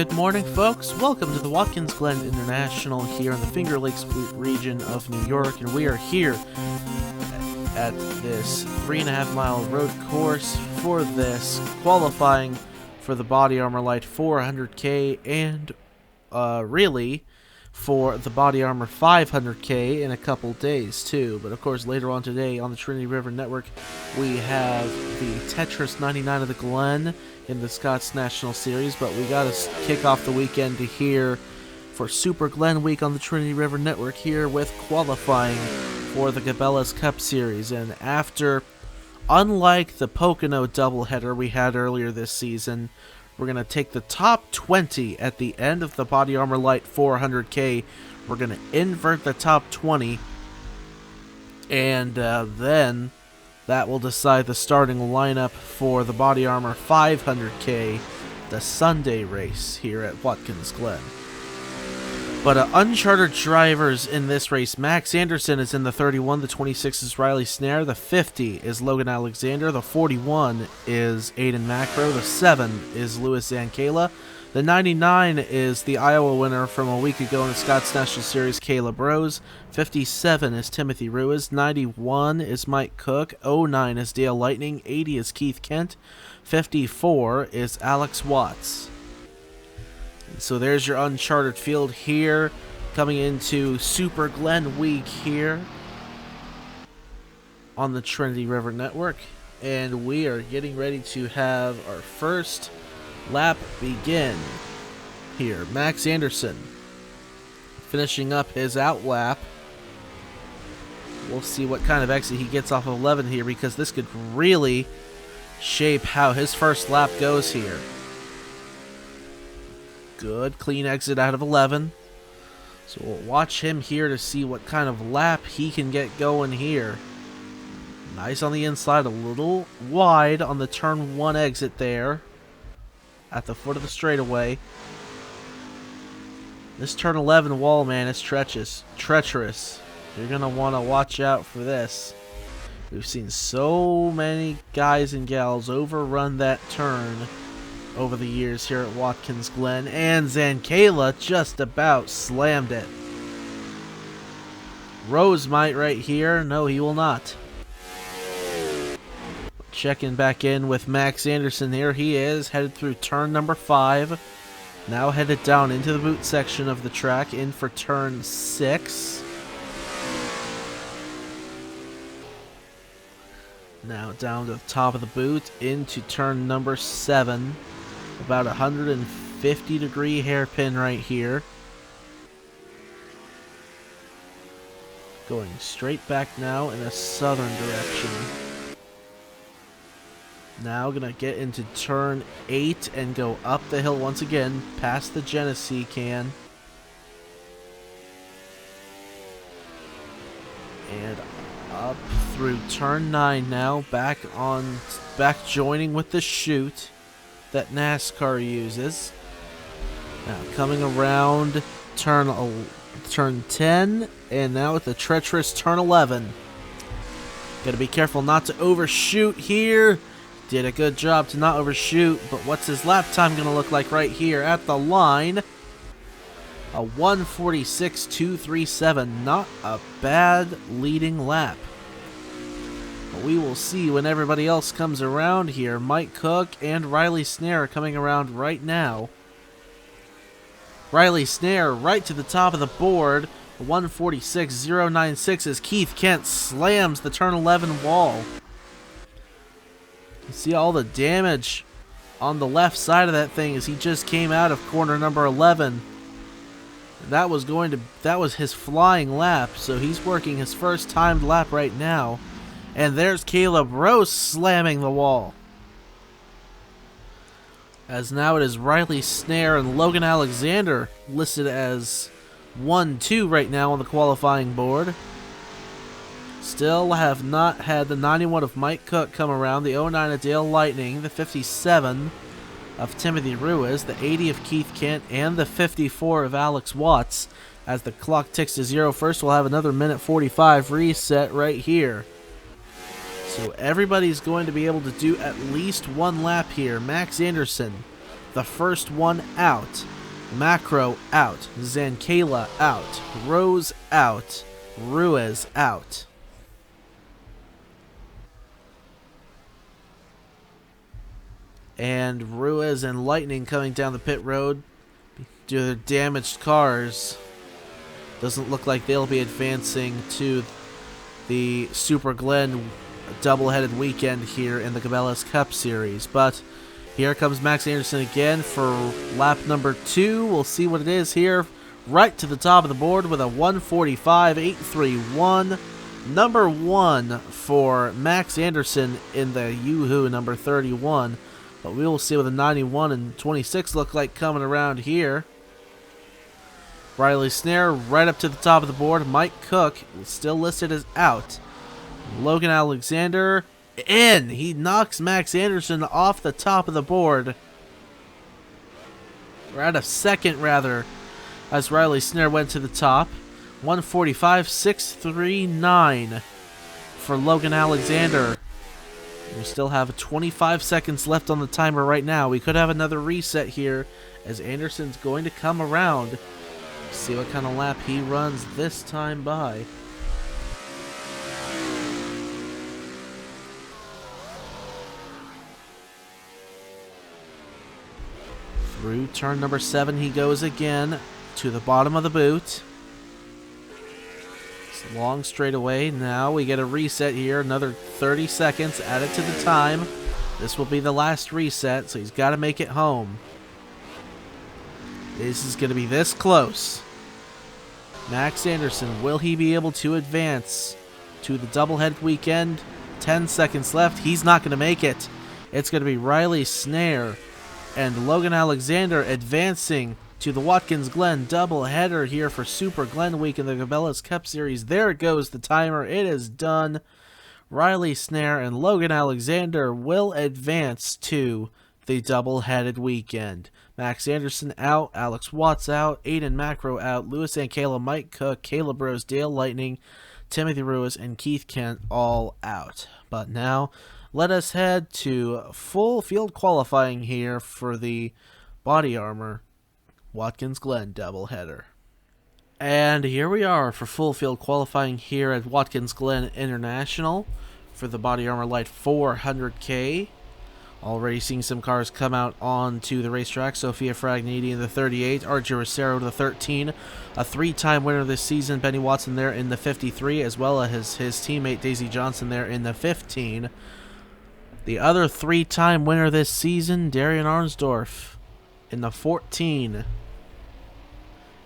Good morning, folks. Welcome to the Watkins Glen International here in the Finger Lakes region of New York, and we are here at this 3.5 mile road course for this qualifying for the BodyArmor Lyte 400k and really for the BodyArmor 500k in a couple days too. But of course later on today on the Trinity River Network we have the Tetris 99 of the Glen in the Scots National Series, but we got to kick off the weekend to here for Super Glen Week on the Trinity River Network here with qualifying for the Cabela's Cup Series. And after, unlike the Pocono doubleheader we had earlier this season, we're going to take the top 20 at the end of the BodyArmor Lyte 400k. We're going to invert the top 20, and then that will decide the starting lineup for the BodyArmor 500k, the Sunday race here at Watkins Glen. But uncharted drivers in this race. Max Anderson is in the 31, the 26 is Riley Snare, the 50 is Logan Alexander, the 41 is Aiden Macro, the 7 is Louis Zankala, the 99 is the Iowa winner from a week ago in the Scots National Series, Caleb Rose, 57 is Timothy Ruiz, 91 is Mike Cook, 09 is Dale Lightning, 80 is Keith Kent, 54 is Alex Watts. So there's your uncharted field here coming into Super Glen Week here on the Trinity River Network, and we are getting ready to have our first lap begin here. Max Anderson finishing up his out lap. We'll see what kind of exit he gets off of 11 here, because this could really shape how his first lap goes here. Good, clean exit out of 11. So we'll watch him here to see what kind of lap he can get going here. Nice on the inside, a little wide on the turn 1 exit there at the foot of the straightaway. This turn 11 wall, man, is treacherous. You're going to want to watch out for this. We've seen so many guys and gals overrun that turn over the years here at Watkins Glen, and Zankala just about slammed it. Rose might right here. No, he will not. Checking back in with Max Anderson. There he is, headed through turn number 5. Now headed down into the boot section of the track, in for turn 6. Now down to the top of the boot, into turn number 7. About 150 degree hairpin right here. Going straight back now in a southern direction. Now gonna get into turn 8 and go up the hill once again, past the Genesee can. And up through turn 9 now, back joining with the chute that NASCAR uses. Now coming around turn 10, and now with the treacherous turn 11. Gotta be careful not to overshoot here. Did a good job to not overshoot, but what's his lap time gonna look like right here at the line? A 1:46.237, not a bad leading lap. But we will see when everybody else comes around here. Mike Cook and Riley Snare are coming around right now. Riley Snare right to the top of the board. 1:46.096 as Keith Kent slams the turn 11 wall. You see all the damage on the left side of that thing as he just came out of corner number 11. That was his flying lap, so he's working his first timed lap right now. And there's Caleb Rose slamming the wall. As now it is Riley Snare and Logan Alexander listed as 1-2 right now on the qualifying board. Still have not had the 91 of Mike Cook come around, the 09 of Dale Lightning, the 57 of Timothy Ruiz, the 80 of Keith Kent, and the 54 of Alex Watts. As the clock ticks to 0 first, we'll have another minute 45 reset right here. So everybody's going to be able to do at least one lap here. Max Anderson The first one out. Macro out. Zankala out. Rose out. Ruiz out. And Ruiz and Lightning coming down the pit road due to their damaged cars. Doesn't look like they'll be advancing to the Super Glen double-headed weekend here in the Cabela's Cup Series. But here comes Max Anderson again for lap number 2. We'll see what it is here. Right to the top of the board with a 1:45.831. Number 1 for Max Anderson in the Yoo-Hoo number 31. But we will see what the 91 and 26 look like coming around here. Riley Snare right up to the top of the board. Mike Cook still listed as out. Logan Alexander in. He knocks Max Anderson off the top of the board. Or out of second, rather, as Riley Snare went to the top. 1:45.639 for Logan Alexander. We still have 25 seconds left on the timer right now. We could have another reset here as Anderson's going to come around. See what kind of lap he runs this time by. Through turn number 7 he goes again to the bottom of the boot. It's long straightaway. Now we get a reset here. Another 30 seconds added to the time. This will be the last reset, so he's got to make it home. This is going to be this close. Max Anderson, will he be able to advance to the doublehead weekend? 10 seconds left. He's not going to make it. It's going to be Riley Snare and Logan Alexander advancing to the Watkins Glen doubleheader here for Super Glen Week in the Cabela's Cup Series. There goes the timer. It is done. Riley Snare and Logan Alexander will advance to the double-headed weekend. Max Anderson out, Alex Watts out, Aiden Macro out, Louis Zankala, Mike Cook, Caleb Rose, Dale Lightning, Timothy Ruiz, and Keith Kent all out. But now, let us head to full field qualifying here for the BodyArmor Watkins Glen doubleheader. And here we are for full field qualifying here at Watkins Glen International for the BodyArmor Lyte 400k. Already seeing some cars come out onto the racetrack. Sophia Fragniti in the 38, Archie Rosero in the 13, a 3-time winner this season, Benny Watson there in the 53, as well as his teammate Daisy Johnson there in the 15. The other 3-time winner this season, Darian Arnsdorf in the 14.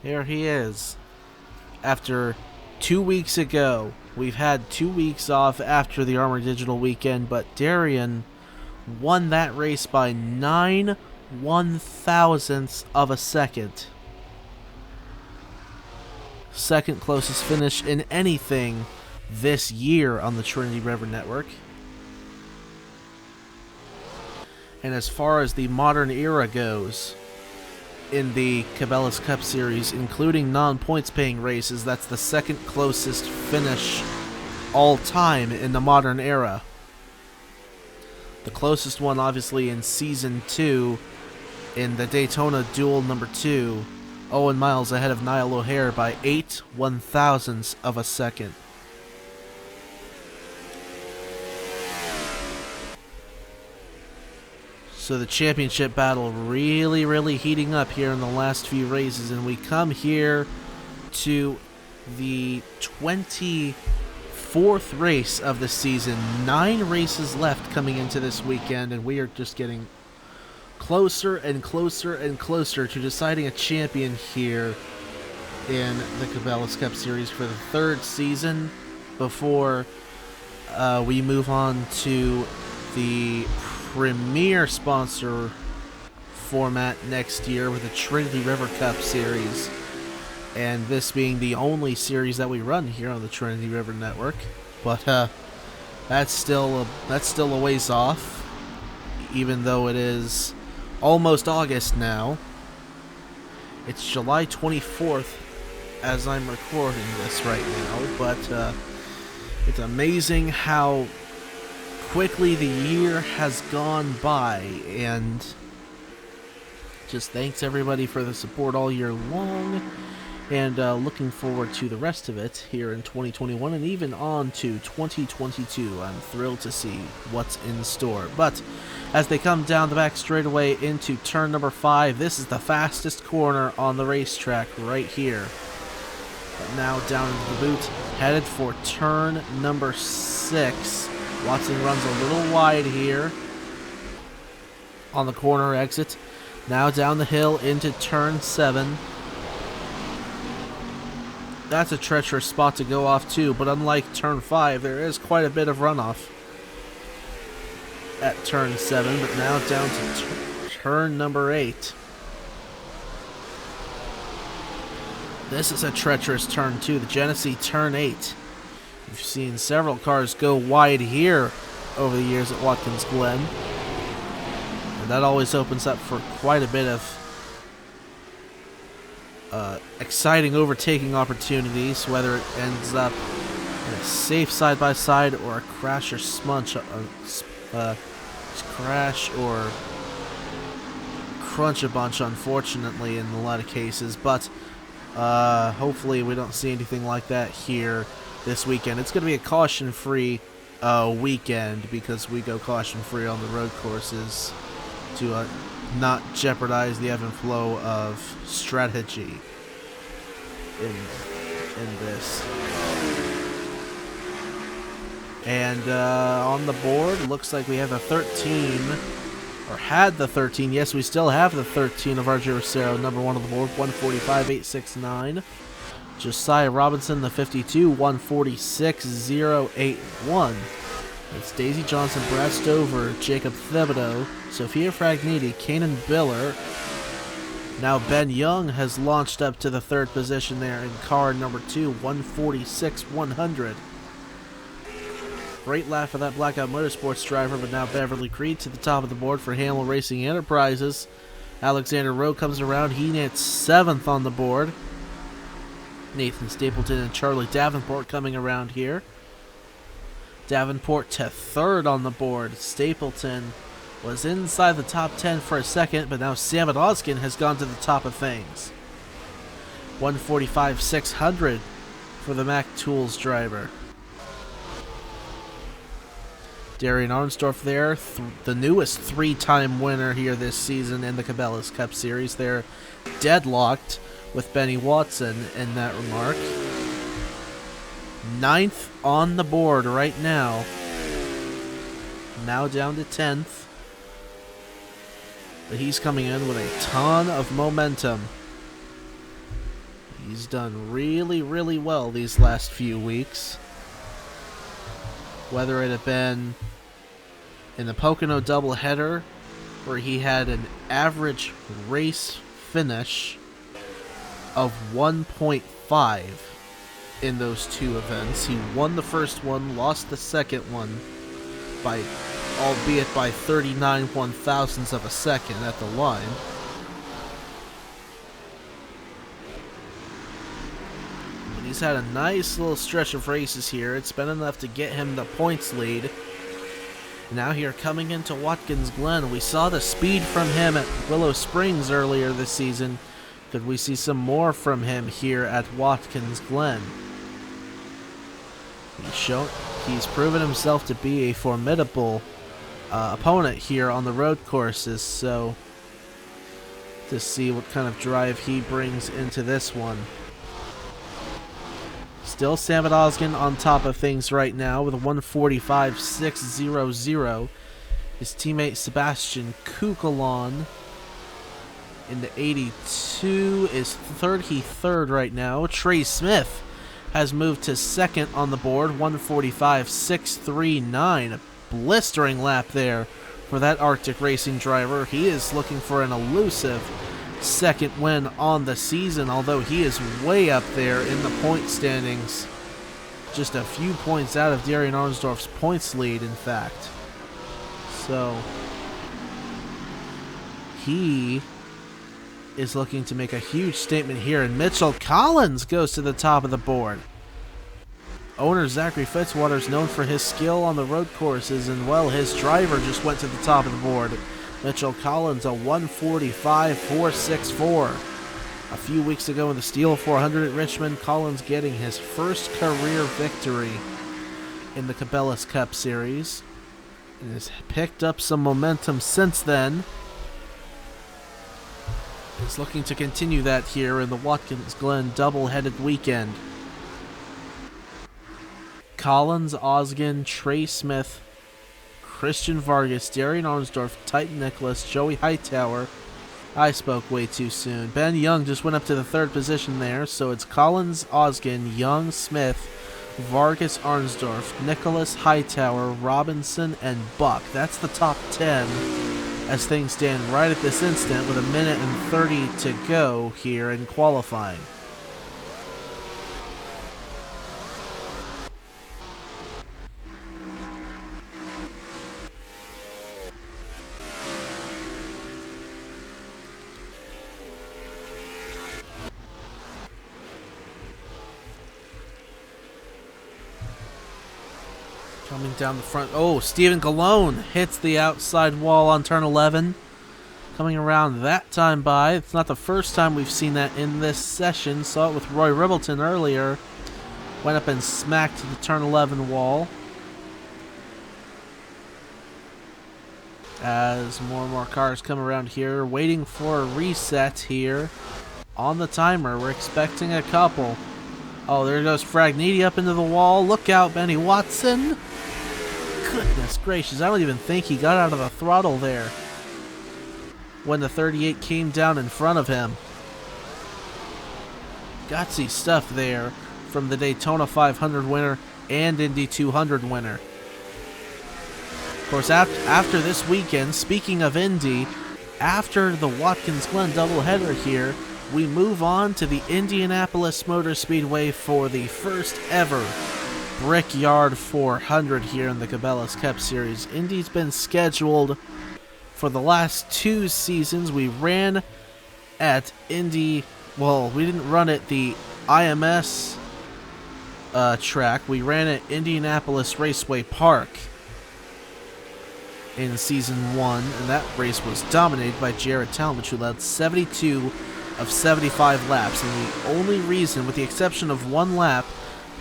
There he is. After 2 weeks ago, we've had 2 weeks off after the Armor Digital weekend, but Darian won that race by 9 1/1000ths of a second. Second closest finish in anything this year on the Trinity River Network. And as far as the modern era goes, in the Cabela's Cup Series, including non-points paying races, that's the second closest finish all time in the modern era. The closest one, obviously, in Season 2, in the Daytona Duel number 2, Owen Miles ahead of Niall O'Hare by 8 1/1000ths of a second. So the championship battle really heating up here in the last few races, and we come here to the 24th race of the season. 9 races left coming into this weekend, and we are just getting closer and closer and closer to deciding a champion here in the Cabela's Cup Series for the 3rd season before we move on to the premier sponsor format next year with the Trinity River Cup Series, and this being the only series that we run here on the Trinity River Network. But that's still a ways off, even though it is almost August now. It's July 24th as I'm recording this right now, but it's amazing how quickly the year has gone by, and just thanks everybody for the support all year long, and looking forward to the rest of it here in 2021 and even on to 2022. I'm thrilled to see what's in store. But as they come down the back straightaway into turn number 5, this is the fastest corner on the racetrack right here. But now down into the boot, headed for turn number 6. Watson runs a little wide here on the corner exit. Now down the hill into turn 7. That's a treacherous spot to go off too, but unlike turn 5, there is quite a bit of runoff at turn 7, but now down to turn number 8. This is a treacherous turn too, the Genesee turn 8. We've seen several cars go wide here over the years at Watkins Glen, and that always opens up for quite a bit of exciting overtaking opportunities, whether it ends up in a safe side-by-side or a crash or crash or crunch a bunch, unfortunately, in a lot of cases. But hopefully we don't see anything like that here this weekend. It's going to be a caution-free weekend, because we go caution-free on the road courses to not jeopardize the ebb and flow of strategy in this. And on the board, looks like we have a 13, or had the 13. Yes, we still have the 13 of RJ Rosero, number 1 on the board, 145.869. Josiah Robinson, the 52, 146.081. It's Daisy Johnson, Brad Stover, Jacob Thibodeau, Sophia Fragniti, Kanan Biller. Now Ben Young has launched up to the 3rd position there in car number 2, 146.100. Great lap for that Blackout Motorsports driver, but now Beverly Creed to the top of the board for Hamill Racing Enterprises. Alexander Rowe comes around. He nets 7th on the board. Nathan Stapleton and Charlie Davenport coming around here. Davenport to 3rd on the board. Stapleton was inside the top 10 for a second, but now Samit Oskin has gone to the top of things. 145.600 for the Mac Tools driver. Darian Arnsdorf there, the newest 3-time winner here this season in the Cabela's Cup Series. They're deadlocked with Benny Watson in that remark. 9th on the board right now. Now down to 10th. But he's coming in with a ton of momentum. He's done really, really well these last few weeks. Whether it had been in the Pocono doubleheader, where he had an average race finish of 1.5 in those 2 events. He won the first one, lost the second one, albeit by 39 1/1000ths of a second at the line. But he's had a nice little stretch of races here. It's been enough to get him the points lead. Now here coming into Watkins Glen, we saw the speed from him at Willow Springs earlier this season. Could we see some more from him here at Watkins Glen? He's proven himself to be a formidable opponent here on the road courses, so to see what kind of drive he brings into this one. Still Samit Oskin on top of things right now with a 145.600. His teammate Sebastian Kukulon in the 82 is 33rd right now. Trey Smith has moved to 2nd on the board, 145.639. A blistering lap there for that Arctic Racing driver. He is looking for an elusive 2nd win on the season, although he is way up there in the point standings. Just a few points out of Darian Arnsdorf's points lead, in fact. So he is looking to make a huge statement here, and Mitchell Collins goes to the top of the board. Owner Zachary Fitzwater is known for his skill on the road courses, and well, his driver just went to the top of the board. Mitchell Collins, a 145.464. A few weeks ago in the Steel 400 at Richmond, Collins getting his first career victory in the Cabela's Cup Series. And has picked up some momentum since then. He's looking to continue that here in the Watkins Glen double-headed weekend. Collins, Osgen, Trey Smith, Christian Vargas, Darian Arnsdorf, Titan Nicholas, Joey Hightower. I spoke way too soon. Ben Young just went up to the third position there, so it's Collins, Osgen, Young, Smith, Vargas, Arnsdorf, Nicholas, Hightower, Robinson, and Buck. That's the top 10 as things stand right at this instant with 1:30 to go here in qualifying. Coming down the front. Oh, Stephen Galone hits the outside wall on turn 11. Coming around that time by. It's not the first time we've seen that in this session. Saw it with Roy Ribbleton earlier. Went up and smacked the turn 11 wall. As more and more cars come around here. Waiting for a reset here on the timer. We're expecting a couple. Oh, there goes Fragniti up into the wall. Look out, Benny Watson. Goodness gracious, I don't even think he got out of the throttle there when the 38 came down in front of him. Gutsy stuff there from the Daytona 500 winner and Indy 200 winner. Of course, after this weekend, speaking of Indy, after the Watkins Glen doubleheader here, we move on to the Indianapolis Motor Speedway for the first ever Brickyard 400 here in the Cabela's Cup Series. Indy's been scheduled for the last 2 seasons. We ran at Indy, well, we didn't run at the IMS track. We ran at Indianapolis Raceway Park in season 1, and that race was dominated by Jared Talmadge, who led 72 of 75 laps, and the only reason, with the exception of 1 lap,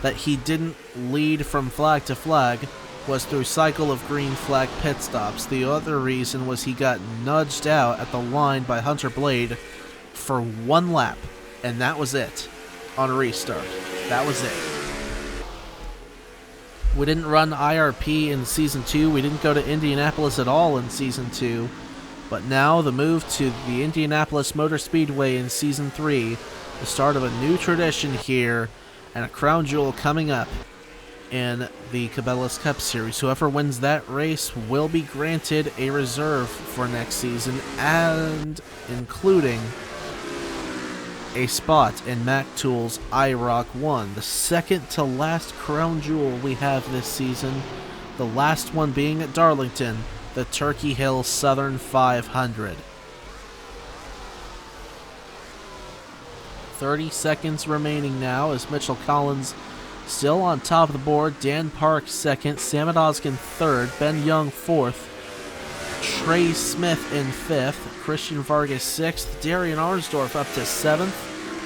that he didn't lead from flag to flag was through cycle of green flag pit stops. The other reason was he got nudged out at the line by Hunter Blade for 1 lap, and that was it on restart. That was it. We didn't run IRP in season 2. We didn't go to Indianapolis at all in season 2. But now the move to the Indianapolis Motor Speedway in season 3, the start of a new tradition here, and a crown jewel coming up in the Cabela's Cup Series. Whoever wins that race will be granted a reserve for next season, and including a spot in Mac Tool's IROC 1, the second to last crown jewel we have this season, the last one being at Darlington, the Turkey Hill Southern 500. 30 seconds remaining now as Mitchell Collins still on top of the board. Dan Park second, Samad Oskin third, Ben Young fourth, Trey Smith in fifth, Christian Vargas sixth, Darian Arnsdorf up to seventh,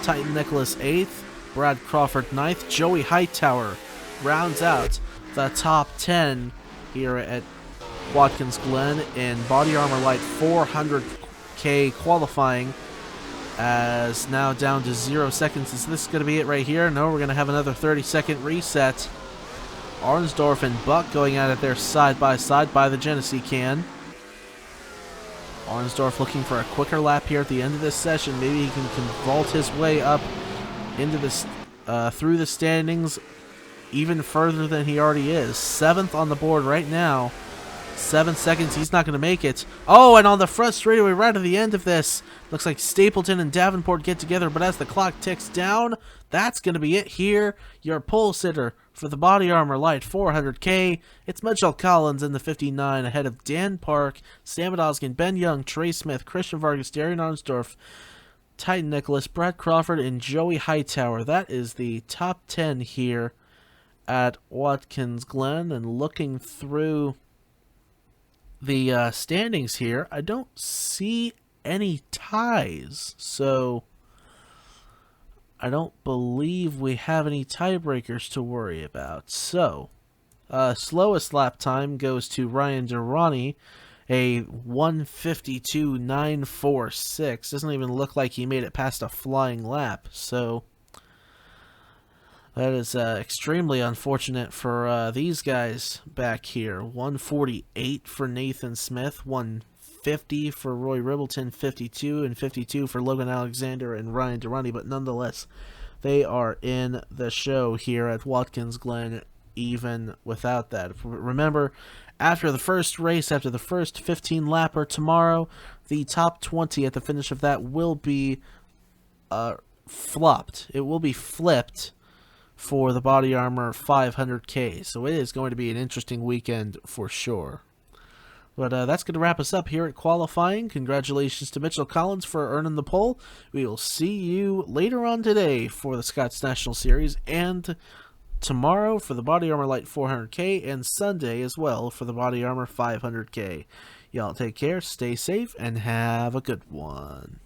Titan Nicholas eighth, Brad Crawford ninth, Joey Hightower rounds out the top 10 here at Watkins Glen in BodyArmor Lyte 400k qualifying. As now down to 0 seconds. Is this going to be it right here? No, we're going to have another 30-second reset. Arnsdorf and Buck going at it there side by side by the Genesee can. Arnsdorf looking for a quicker lap here at the end of this session. Maybe he can vault his way up into this through the standings even further than he already is. 7th on the board right now. 7 seconds, he's not going to make it. Oh, and on the front straightaway right at the end of this, looks like Stapleton and Davenport get together, but as the clock ticks down, that's going to be it here. Your pole sitter for the BodyArmor Lyte 400k, it's Mitchell Collins in the 59 ahead of Dan Park, Samad Oskin, Ben Young, Trey Smith, Christian Vargas, Darian Arnsdorf, Titan Nicholas, Brad Crawford, and Joey Hightower. That is the top 10 here at Watkins Glen, and looking through the standings here, I don't see any ties, so I don't believe we have any tiebreakers to worry about. So, slowest lap time goes to Ryan Durrani, a 1:52.946. Doesn't even look like he made it past a flying lap, so that is extremely unfortunate for these guys back here. 1:48 for Nathan Smith, 1:50 for Roy Ribbleton, 52, and 52 for Logan Alexander and Ryan Durrani, but nonetheless, they are in the show here at Watkins Glen even without that. Remember, after the first race, after the first 15-lapper tomorrow, the top 20 at the finish of that will be flopped. It will be flipped for the BodyArmor 500k, so it is going to be an interesting weekend for sure. But that's going to wrap us up here at qualifying. Congratulations to Mitchell Collins for earning the pole. We will see you later on today for the Scots National Series, and tomorrow for the BodyArmor Lyte 400k, and Sunday as well for the BodyArmor 500k. Y'all take care, stay safe, and have a good one.